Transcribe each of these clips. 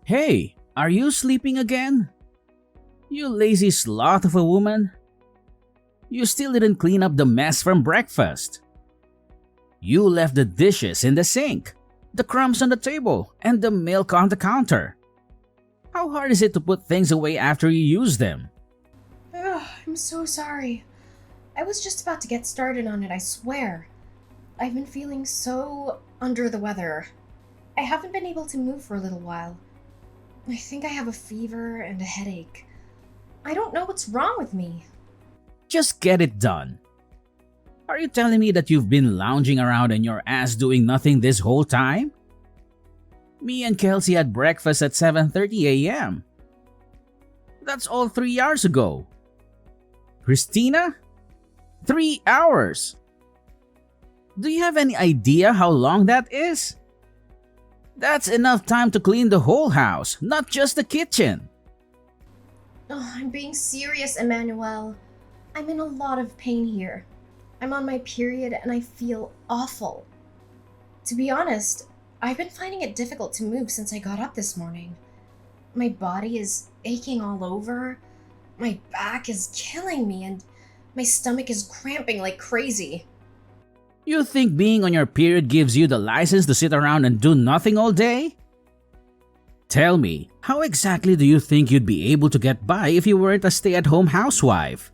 Hey, are you sleeping again? You lazy sloth of a woman. You still didn't clean up the mess from breakfast. You left the dishes in the sink, the crumbs on the table, and the milk on the counter. How hard is it to put things away after you use them? Ugh, I'm so sorry. I was just about to get started on it, I swear. I've been feeling so under the weather. I haven't been able to move for a little while. I think I have a fever and a headache. I don't know what's wrong with me. Just get it done. Are you telling me that you've been lounging around on your ass doing nothing this whole time? Me and Kelsey had breakfast at 7:30 a.m. That's all 3 hours ago. Christina? 3 hours! Do you have any idea how long that is? That's enough time to clean the whole house, not just the kitchen. Oh, I'm being serious, Emmanuel. I'm in a lot of pain here. I'm on my period and I feel awful. To be honest, I've been finding it difficult to move since I got up this morning. My body is aching all over, my back is killing me, and my stomach is cramping like crazy. You think being on your period gives you the license to sit around and do nothing all day? Tell me, how exactly do you think you'd be able to get by if you weren't a stay-at-home housewife?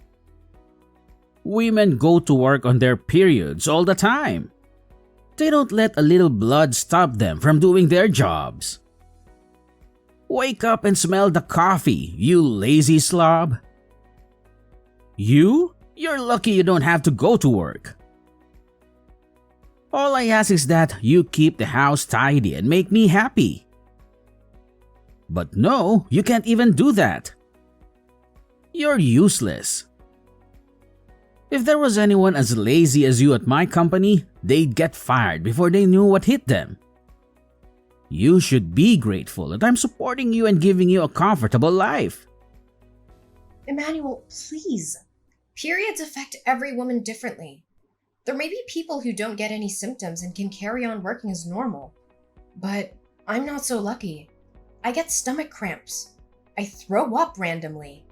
Women go to work on their periods all the time. They don't let a little blood stop them from doing their jobs. Wake up and smell the coffee, you lazy slob. You're lucky you don't have to go to work. All I ask is that you keep the house tidy and make me happy. But no, you can't even do that. You're useless. If there was anyone as lazy as you at my company, they'd get fired before they knew what hit them. You should be grateful that I'm supporting you and giving you a comfortable life. Emmanuel, please. Periods affect every woman differently. There may be people who don't get any symptoms and can carry on working as normal. But I'm not so lucky. I get stomach cramps. I throw up randomly.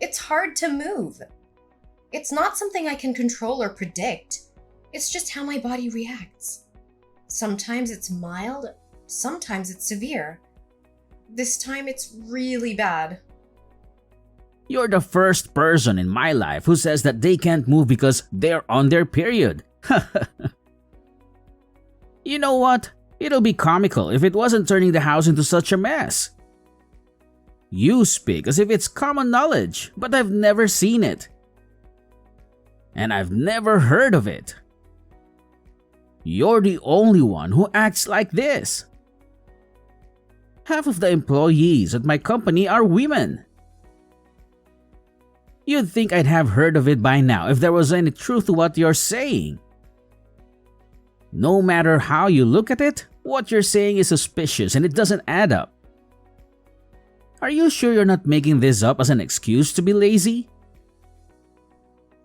It's hard to move. It's not something I can control or predict. It's just how my body reacts. Sometimes it's mild, sometimes it's severe. This time it's really bad. You're the first person in my life who says that they can't move because they're on their period. You know what? It'll be comical if it wasn't turning the house into such a mess. You speak as if it's common knowledge, but I've never seen it. And I've never heard of it. You're the only one who acts like this. Half of the employees at my company are women. You'd think I'd have heard of it by now if there was any truth to what you're saying. No matter how you look at it, what you're saying is suspicious and it doesn't add up. Are you sure you're not making this up as an excuse to be lazy?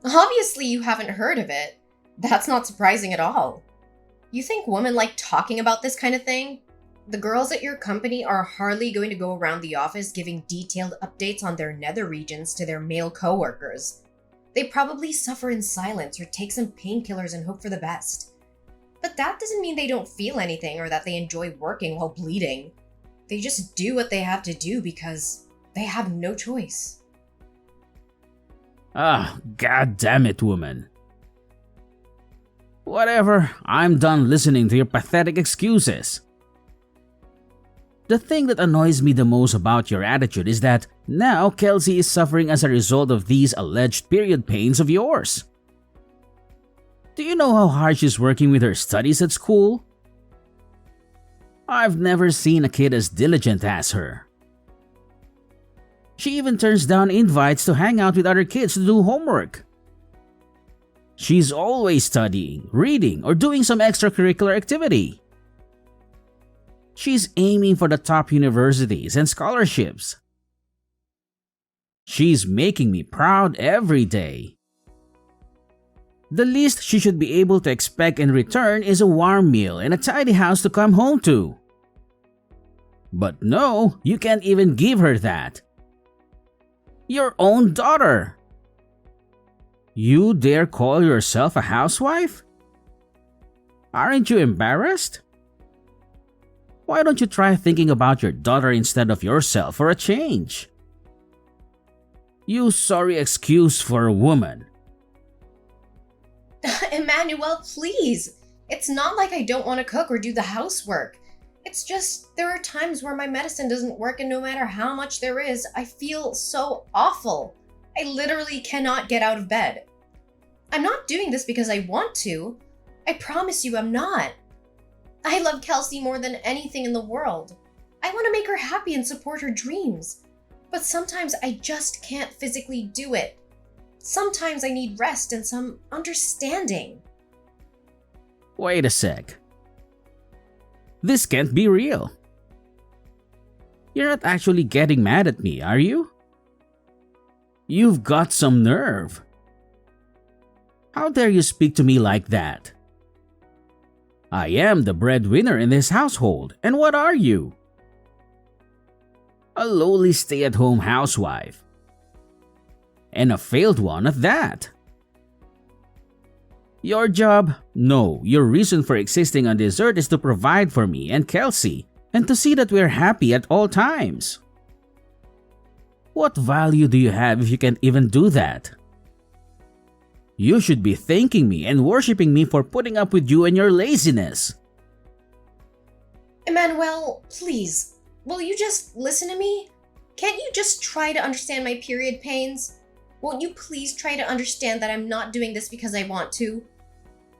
Obviously, you haven't heard of it. That's not surprising at all. You think women like talking about this kind of thing? The girls at your company are hardly going to go around the office giving detailed updates on their nether regions to their male coworkers. They probably suffer in silence or take some painkillers and hope for the best. But that doesn't mean they don't feel anything or that they enjoy working while bleeding. They just do what they have to do because they have no choice. Ah, god damn it, woman. Whatever, I'm done listening to your pathetic excuses. The thing that annoys me the most about your attitude is that now Kelsey is suffering as a result of these alleged period pains of yours. Do you know how hard she's working with her studies at school? I've never seen a kid as diligent as her. She even turns down invites to hang out with other kids to do homework. She's always studying, reading, or doing some extracurricular activity. She's aiming for the top universities and scholarships. She's making me proud every day. The least she should be able to expect in return is a warm meal and a tidy house to come home to. But no, you can't even give her that. Your own daughter. You dare call yourself a housewife? Aren't you embarrassed? Why don't you try thinking about your daughter instead of yourself for a change? You sorry excuse for a woman. Emmanuel, please. It's not like I don't want to cook or do the housework. It's just there are times where my medicine doesn't work, and no matter how much there is, I feel so awful. I literally cannot get out of bed. I'm not doing this because I want to. I promise you I'm not. I love Kelsey more than anything in the world. I want to make her happy and support her dreams. But sometimes I just can't physically do it. Sometimes I need rest and some understanding. Wait a sec. This can't be real. You're not actually getting mad at me, are you? You've got some nerve. How dare you speak to me like that? I am the breadwinner in this household, and what are you? A lowly stay-at-home housewife. And a failed one at that. Your job? No, your reason for existing on this earth is to provide for me and Kelsey and to see that we're happy at all times. What value do you have if you can't even do that? You should be thanking me and worshipping me for putting up with you and your laziness. Emmanuel, please, will you just listen to me? Can't you just try to understand my period pains? Won't you please try to understand that I'm not doing this because I want to?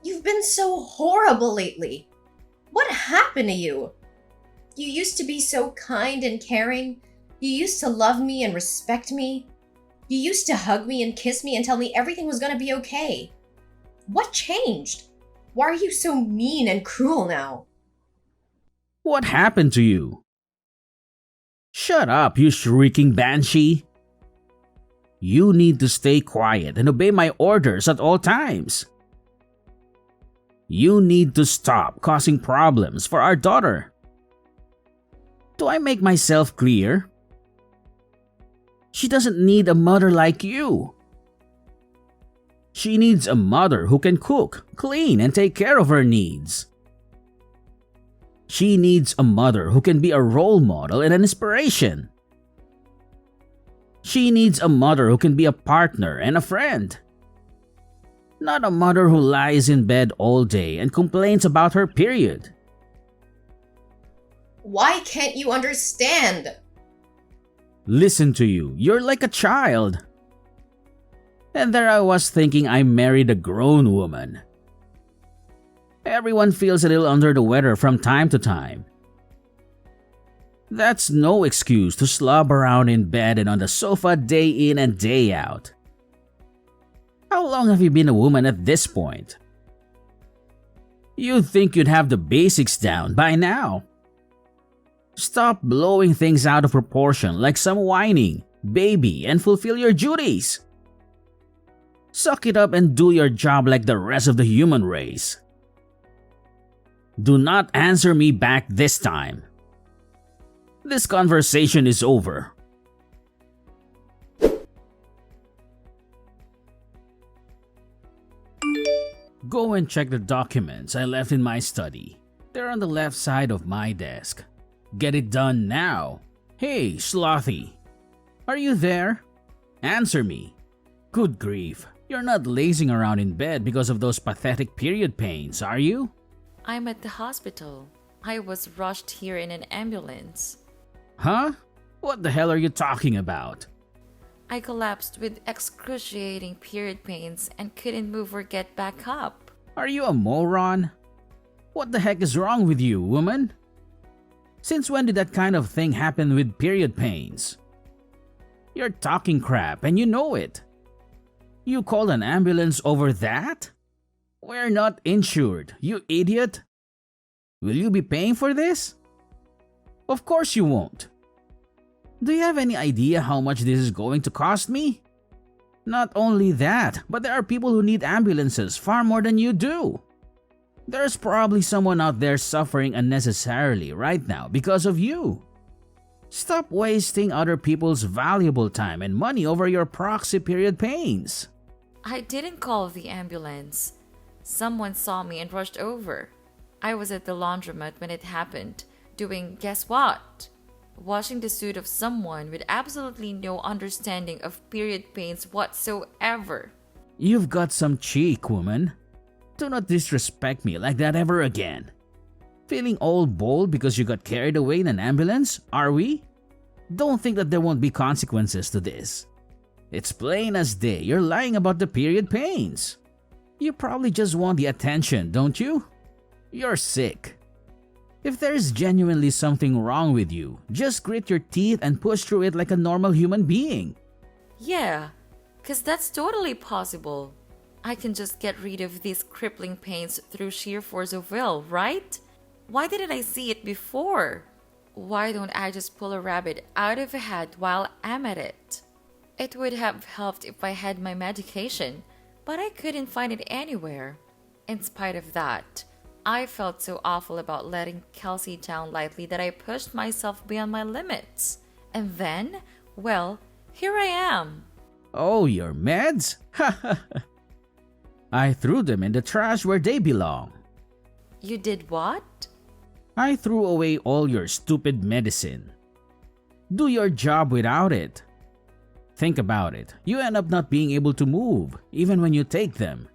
You've been so horrible lately. What happened to you? You used to be so kind and caring. You used to love me and respect me. You used to hug me and kiss me and tell me everything was gonna be okay. What changed? Why are you so mean and cruel now? What happened to you? Shut up, you shrieking banshee. You need to stay quiet and obey my orders at all times. You need to stop causing problems for our daughter. Do I make myself clear? She doesn't need a mother like you. She needs a mother who can cook, clean, and take care of her needs. She needs a mother who can be a role model and an inspiration. She needs a mother who can be a partner and a friend. Not a mother who lies in bed all day and complains about her period. Why can't you understand? Listen to you, you're like a child. And there I was thinking I married a grown woman. Everyone feels a little under the weather from time to time. That's no excuse to slob around in bed and on the sofa day in and day out. How long have you been a woman at this point? You'd think you'd have the basics down by now. Stop blowing things out of proportion like some whining baby and fulfill your duties. Suck it up and do your job like the rest of the human race. Do not answer me back this time. This conversation is over. Go and check the documents I left in my study. They're on the left side of my desk. Get it done now. Hey, Slothy. Are you there? Answer me. Good grief. You're not lazing around in bed because of those pathetic period pains, are you? I'm at the hospital. I was rushed here in an ambulance. Huh? What the hell are you talking about? I collapsed with excruciating period pains and couldn't move or get back up. Are you a moron? What the heck is wrong with you, woman? Since when did that kind of thing happen with period pains? You're talking crap and you know it. You called an ambulance over that? We're not insured, you idiot. Will you be paying for this? Of course you won't. Do you have any idea how much this is going to cost me? Not only that, but there are people who need ambulances far more than you do. There's probably someone out there suffering unnecessarily right now because of you. Stop wasting other people's valuable time and money over your proxy period pains. I didn't call the ambulance. Someone saw me and rushed over. I was at the laundromat when it happened, doing guess what? Washing the suit of someone with absolutely no understanding of period pains whatsoever. You've got some cheek, woman. Do not disrespect me like that ever again. Feeling all bold because you got carried away in an ambulance, are we? Don't think that there won't be consequences to this. It's plain as day you're lying about the period pains. You probably just want the attention, don't you? You're sick. If there's genuinely something wrong with you, just grit your teeth and push through it like a normal human being. Yeah, 'cause that's totally possible. I can just get rid of these crippling pains through sheer force of will, right? Why didn't I see it before? Why don't I just pull a rabbit out of a hat while I'm at it? It would have helped if I had my medication, but I couldn't find it anywhere. In spite of that, I felt so awful about letting Kelsey down lightly that I pushed myself beyond my limits. And then, well, here I am. Oh, your meds? I threw them in the trash where they belong. You did what? I threw away all your stupid medicine. Do your job without it. Think about it. You end up not being able to move, even when you take them.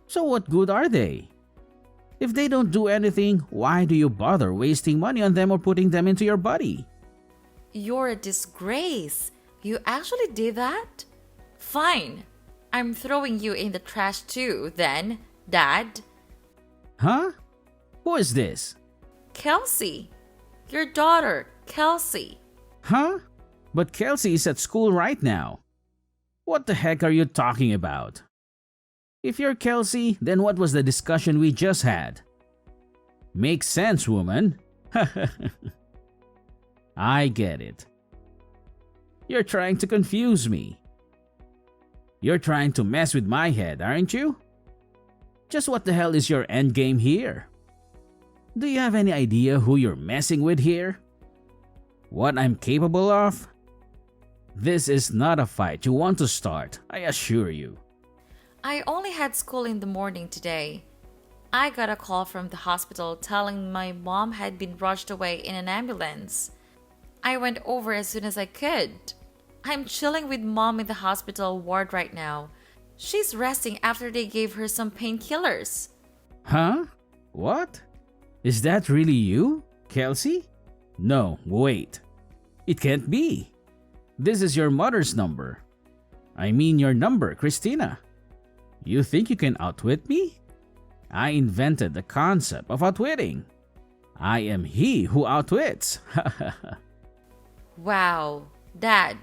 So what good are they? If they don't do anything, why do you bother wasting money on them or putting them into your body? You're a disgrace. You actually did that? Fine. I'm throwing you in the trash too, then, Dad. Huh? Who is this? Kelsey. Your daughter, Kelsey. Huh? But Kelsey is at school right now. What the heck are you talking about? If you're Kelsey, then what was the discussion we just had? Makes sense, woman. I get it. You're trying to confuse me. You're trying to mess with my head, aren't you? Just what the hell is your endgame here? Do you have any idea who you're messing with here? What I'm capable of? This is not a fight you want to start, I assure you. I only had school in the morning today. I got a call from the hospital telling my mom had been rushed away in an ambulance. I went over as soon as I could. I'm chilling with mom in the hospital ward right now. She's resting after they gave her some painkillers. Huh? What? Is that really you, Kelsey? No, wait. It can't be. This is your mother's number. I mean your number, Christina. You think you can outwit me? I invented the concept of outwitting. I am he who outwits. Wow, Dad,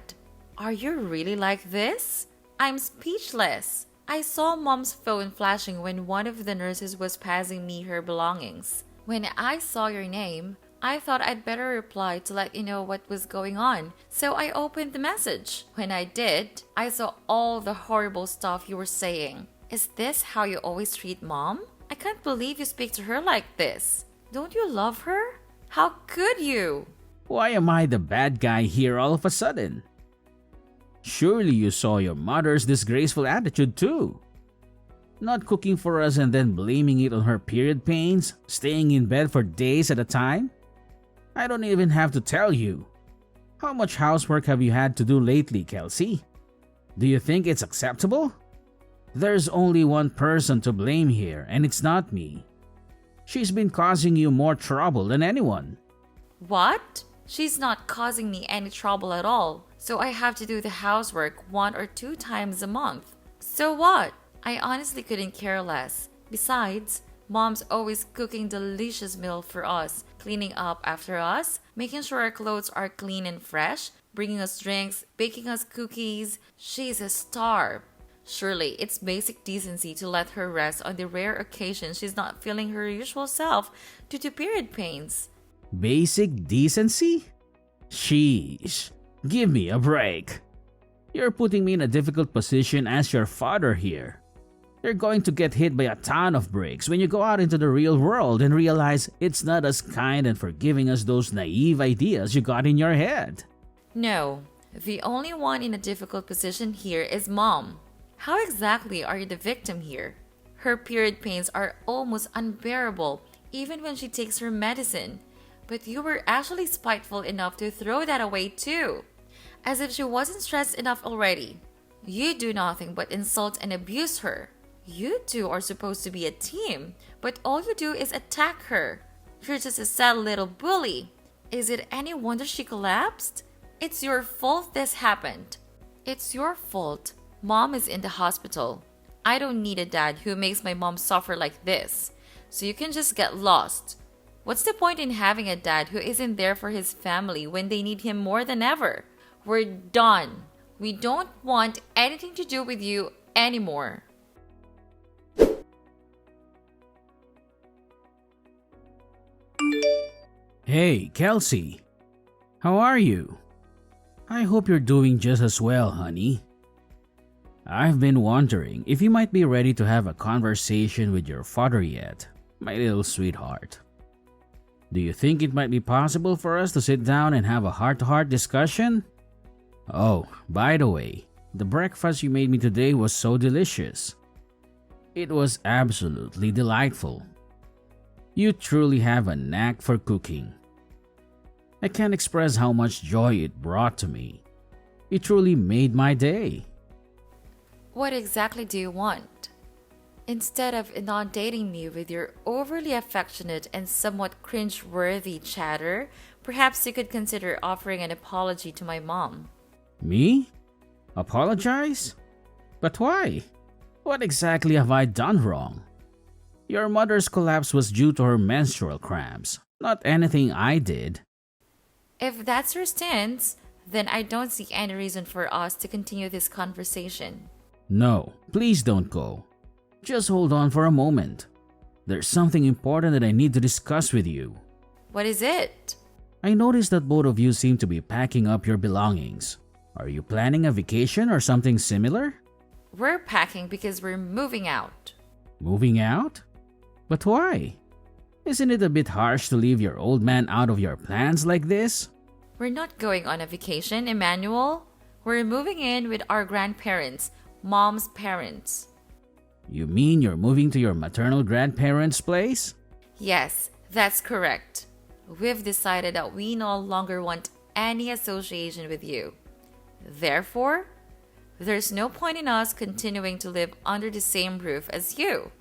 are you really like this? I'm speechless. I saw mom's phone flashing when one of the nurses was passing me her belongings. When I saw your name, I thought I'd better reply to let you know what was going on, so I opened the message. When I did, I saw all the horrible stuff you were saying. Is this how you always treat mom? I can't believe you speak to her like this. Don't you love her? How could you? Why am I the bad guy here all of a sudden? Surely you saw your mother's disgraceful attitude too. Not cooking for us and then blaming it on her period pains, staying in bed for days at a time. I don't even have to tell you. How much housework have you had to do lately, Kelsey? Do you think it's acceptable? There's only one person to blame here, and it's not me. She's been causing you more trouble than anyone. What? She's not causing me any trouble at all, so I have to do the housework 1 or 2 times a month. So what? I honestly couldn't care less. Besides, mom's always cooking delicious meal for us, cleaning up after us, making sure our clothes are clean and fresh, bringing us drinks, baking us cookies. She's a star. Surely, it's basic decency to let her rest on the rare occasion she's not feeling her usual self due to period pains. Basic decency? Sheesh. Give me a break. You're putting me in a difficult position as your father here. You're going to get hit by a ton of bricks when you go out into the real world and realize it's not as kind and forgiving as those naive ideas you got in your head. No, the only one in a difficult position here is mom. How exactly are you the victim here? Her period pains are almost unbearable even when she takes her medicine. But you were actually spiteful enough to throw that away too. As if she wasn't stressed enough already. You do nothing but insult and abuse her. You two are supposed to be a team, but all you do is attack her. You're just a sad little bully. Is it any wonder she collapsed? It's your fault this happened. It's your fault. Mom is in the hospital. I don't need a dad who makes my mom suffer like this. So you can just get lost. What's the point in having a dad who isn't there for his family when they need him more than ever? We're done. We don't want anything to do with you anymore. Hey, Kelsey. How are you? I hope you're doing just as well, honey. I've been wondering if you might be ready to have a conversation with your father yet, my little sweetheart. Do you think it might be possible for us to sit down and have a heart-to-heart discussion? Oh, by the way, the breakfast you made me today was so delicious. It was absolutely delightful. You truly have a knack for cooking. I can't express how much joy it brought to me. It truly made my day. What exactly do you want? Instead of inundating me with your overly affectionate and somewhat cringe-worthy chatter, perhaps you could consider offering an apology to my mom. Me? Apologize? But why? What exactly have I done wrong? Your mother's collapse was due to her menstrual cramps, not anything I did. If that's your stance, then I don't see any reason for us to continue this conversation. No, please don't go. Just hold on for a moment. There's something important that I need to discuss with you. What is it? I noticed that both of you seem to be packing up your belongings. Are you planning a vacation or something similar? We're packing because we're moving out. Moving out? But why? Isn't it a bit harsh to leave your old man out of your plans like this? We're not going on a vacation, Emmanuel. We're moving in with our grandparents, mom's parents. You mean you're moving to your maternal grandparents' place? Yes, that's correct. We've decided that we no longer want any association with you. Therefore, there's no point in us continuing to live under the same roof as you.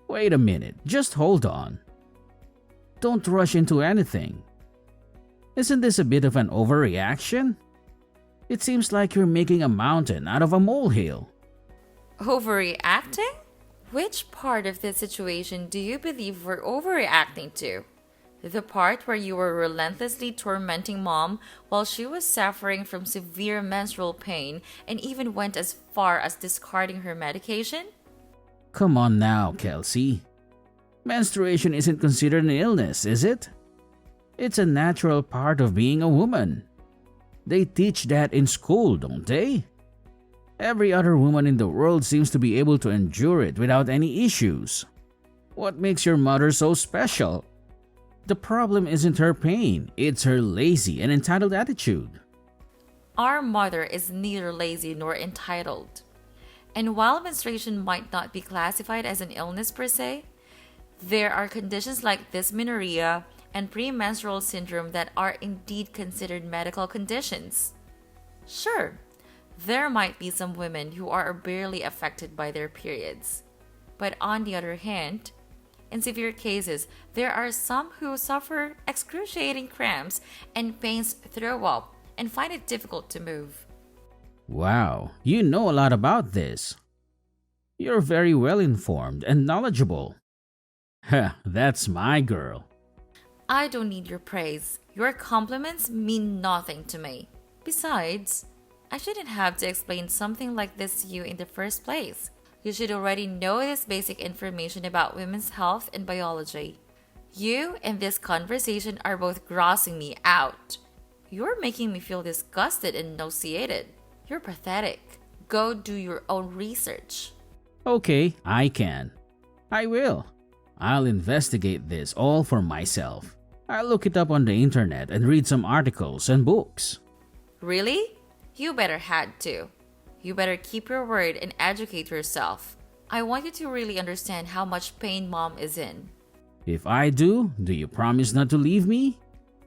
Wait a minute, just hold on. Don't rush into anything. Isn't this a bit of an overreaction? It seems like you're making a mountain out of a molehill. Overreacting? Which part of this situation do you believe we're overreacting to? The part where you were relentlessly tormenting mom while she was suffering from severe menstrual pain and even went as far as discarding her medication? Come on now, Kelsey. Menstruation isn't considered an illness, is it? It's a natural part of being a woman. They teach that in school, don't they? Every other woman in the world seems to be able to endure it without any issues. What makes your mother so special? The problem isn't her pain, it's her lazy and entitled attitude. Our mother is neither lazy nor entitled. And while menstruation might not be classified as an illness per se, there are conditions like dysmenorrhea and premenstrual syndrome that are indeed considered medical conditions. Sure, there might be some women who are barely affected by their periods. But on the other hand, in severe cases, there are some who suffer excruciating cramps and pains throw up and find it difficult to move. Wow, you know a lot about this. You're very well informed and knowledgeable. Heh, that's my girl. I don't need your praise. Your compliments mean nothing to me. Besides, I shouldn't have to explain something like this to you in the first place. You should already know this basic information about women's health and biology. You and this conversation are both grossing me out. You're making me feel disgusted and nauseated. You're pathetic. Go do your own research. Okay, I can. I will. I'll investigate this all for myself. I'll look it up on the internet and read some articles and books. Really? You better had to. You better keep your word and educate yourself. I want you to really understand how much pain mom is in. If I do you promise not to leave me?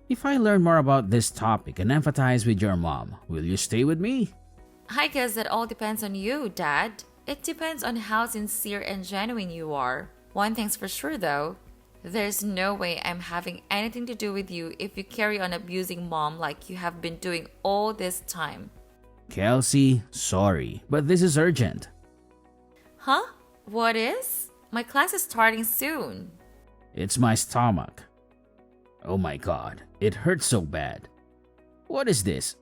If I learn more about this topic and empathize with your mom, will you stay with me? I guess that all depends on you, Dad. It depends on how sincere and genuine you are. One thing's for sure though, there's no way I'm having anything to do with you if you carry on abusing mom like you have been doing all this time. Kelsey, sorry, but this is urgent. Huh? What is? My class is starting soon. It's my stomach. Oh my god, it hurts so bad. What is this?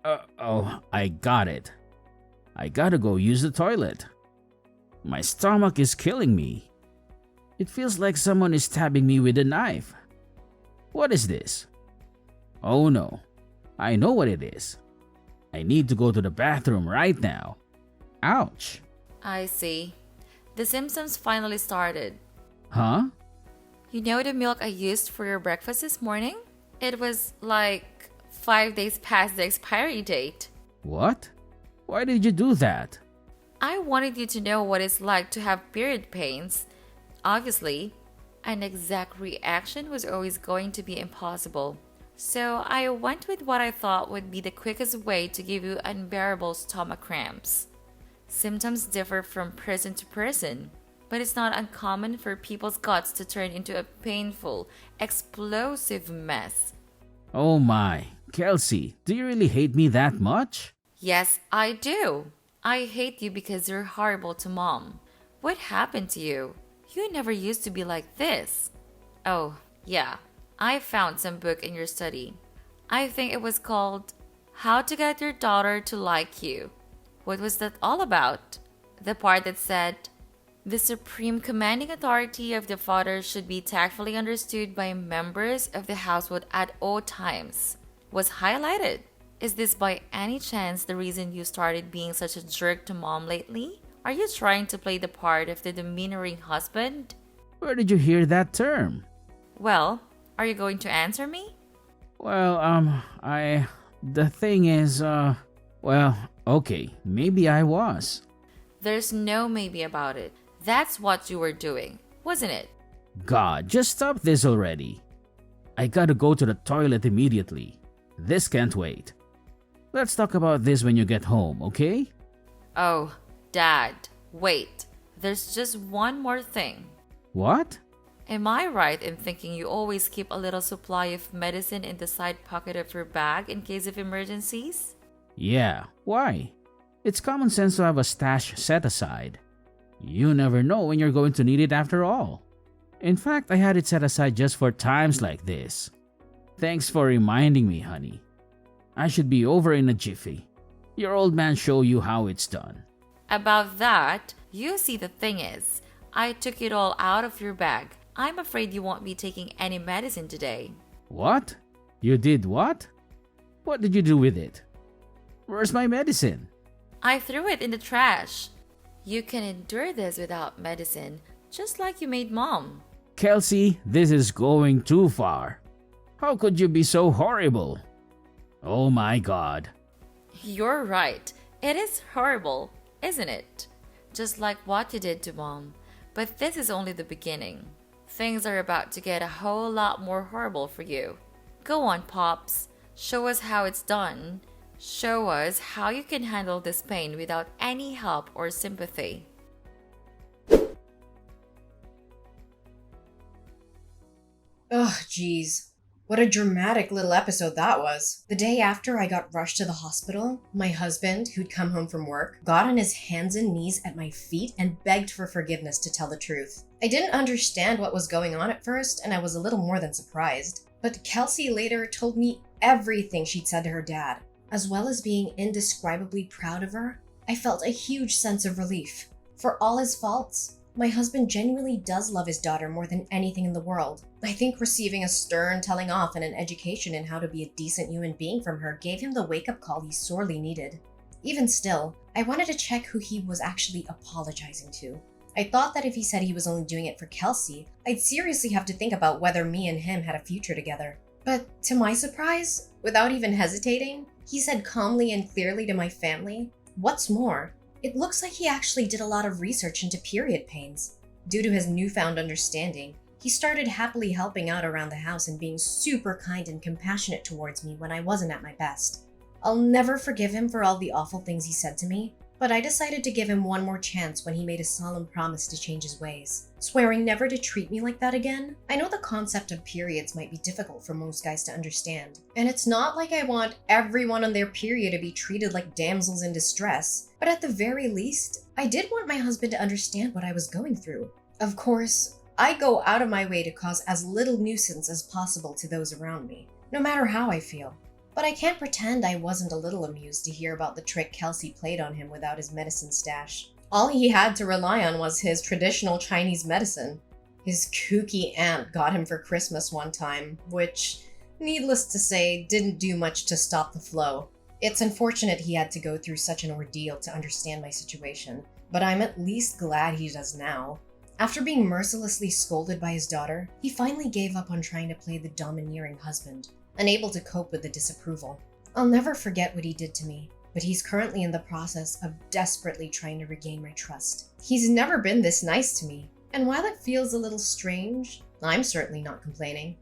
Oh, I got it. I gotta go use the toilet. My stomach is killing me. It feels like someone is stabbing me with a knife. What is this? Oh no, I know what it is. I need to go to the bathroom right now. Ouch. I see. The symptoms finally started. Huh? You know the milk I used for your breakfast this morning? It was like 5 days past the expiry date. What? Why did you do that? I wanted you to know what it's like to have period pains. Obviously, an exact reaction was always going to be impossible. So I went with what I thought would be the quickest way to give you unbearable stomach cramps. Symptoms differ from person to person, but it's not uncommon for people's guts to turn into a painful, explosive mess. Oh my, Kelsey, do you really hate me that much? Yes, I do. I hate you because you're horrible to mom. What happened to you? You never used to be like this. Oh, yeah. I found some book in your study. I think it was called How to Get Your Daughter to Like You. What was that all about? The part that said, the supreme commanding authority of the father should be tactfully understood by members of the household at all times, was highlighted. Is this by any chance the reason you started being such a jerk to mom lately? Are you trying to play the part of the demeanoring husband? Where did you hear that term? Well, are you going to answer me? Well, the thing is, well, okay, maybe I was. There's no maybe about it. That's what you were doing, wasn't it? God, just stop this already. I gotta go to the toilet immediately. This can't wait. Let's talk about this when you get home, okay? Oh, Dad, wait. There's just one more thing. What? Am I right in thinking you always keep a little supply of medicine in the side pocket of your bag in case of emergencies? Yeah, why? It's common sense to have a stash set aside. You never know when you're going to need it after all. In fact, I had it set aside just for times like this. Thanks for reminding me, honey. I should be over in a jiffy. Your old man show you how it's done. About that, you see the thing is, I took it all out of your bag. I'm afraid you won't be taking any medicine today. What? You did what? What did you do with it? Where's my medicine? I threw it in the trash. You can endure this without medicine, just like you made mom. Kelsey, this is going too far. How could you be so horrible? Oh my god. You're right. It is horrible, isn't it? Just like what you did to mom. But this is only the beginning. Things are about to get a whole lot more horrible for you. Go on, Pops. Show us how it's done. Show us how you can handle this pain without any help or sympathy. Ugh, geez. What a dramatic little episode that was. The day after I got rushed to the hospital, my husband, who'd come home from work, got on his hands and knees at my feet and begged for forgiveness to tell the truth. I didn't understand what was going on at first, and I was a little more than surprised. But Kelsey later told me everything she'd said to her dad. As well as being indescribably proud of her, I felt a huge sense of relief. For all his faults, my husband genuinely does love his daughter more than anything in the world. I think receiving a stern telling off and an education in how to be a decent human being from her gave him the wake-up call he sorely needed. Even still, I wanted to check who he was actually apologizing to. I thought that if he said he was only doing it for Kelsey, I'd seriously have to think about whether me and him had a future together. But to my surprise, without even hesitating, he said calmly and clearly to my family, "What's more, it looks like he actually did a lot of research into period pains. Due to his newfound understanding, he started happily helping out around the house and being super kind and compassionate towards me when I wasn't at my best. I'll never forgive him for all the awful things he said to me, but I decided to give him one more chance when he made a solemn promise to change his ways, swearing never to treat me like that again." I know the concept of periods might be difficult for most guys to understand, and it's not like I want everyone on their period to be treated like damsels in distress, but at the very least, I did want my husband to understand what I was going through. Of course, I go out of my way to cause as little nuisance as possible to those around me, no matter how I feel. But I can't pretend I wasn't a little amused to hear about the trick Kelsey played on him without his medicine stash. All he had to rely on was his traditional Chinese medicine. His kooky aunt got him for Christmas one time, which, needless to say, didn't do much to stop the flow. It's unfortunate he had to go through such an ordeal to understand my situation, but I'm at least glad he does now. After being mercilessly scolded by his daughter, he finally gave up on trying to play the domineering husband, unable to cope with the disapproval. I'll never forget what he did to me, but he's currently in the process of desperately trying to regain my trust. He's never been this nice to me, and while it feels a little strange, I'm certainly not complaining.